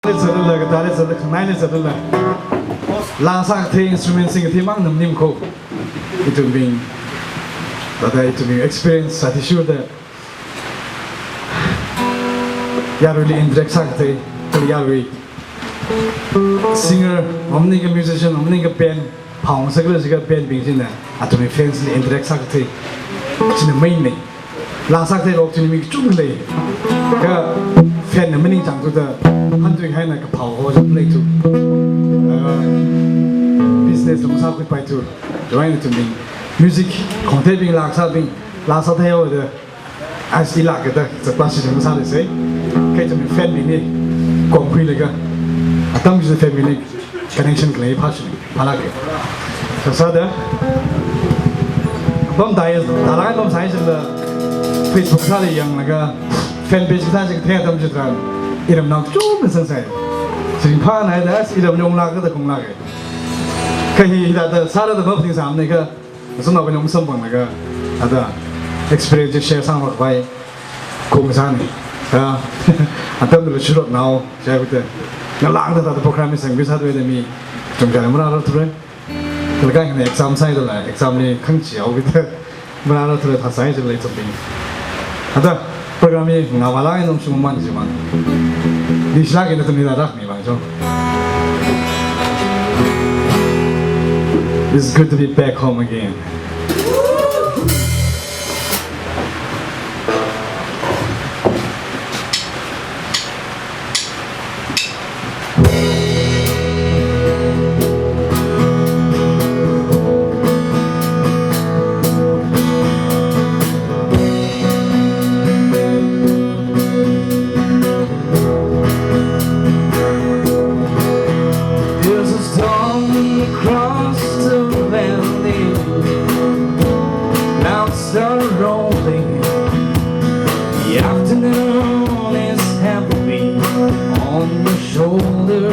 Let's have a look at that. Let's have a look. Let's have a look. Last act instrument sing the man name ko. It will be that it will be experience. I sure that you really indirect sakte. You singer, omni musician, omni band, pound sakle sakle band being in there. I to be fans indirect sakte. It's the main thing. Last act rock to me chungle. Fan the many times to the. Hundred kind like a power play to business long sao by to join to me music containing last having last hotel the I see like the classic long sao they say okay to me family concrete like a thumb is the family connection clay passion palage so sada bom diet dalang bom size the Facebook kali yang like a fan page kita sih kita thầm just iram nak cuma selesai. Simpan ada, iram nyong lag ada kong lag. Kahi ada sara ada bapa tinggal samne ka, semua orang nyong sambung naga ada experience share sama baik kong sana. Ya, ada dulu surat now saya betul. Ngalang ada program ni sang bisa tu ada mi, cuma jangan mana ada tu re. Kalau kan ini exam saya tu lah, exam ni kang jauh betul. Mana ada tu le, tak saya tu le tu ni. Ada program ni ngawalan itu cuma mana cuma. Di slag itu tidak ada nih bang, so. It's good to be back home again. The afternoon is heavy on your shoulder.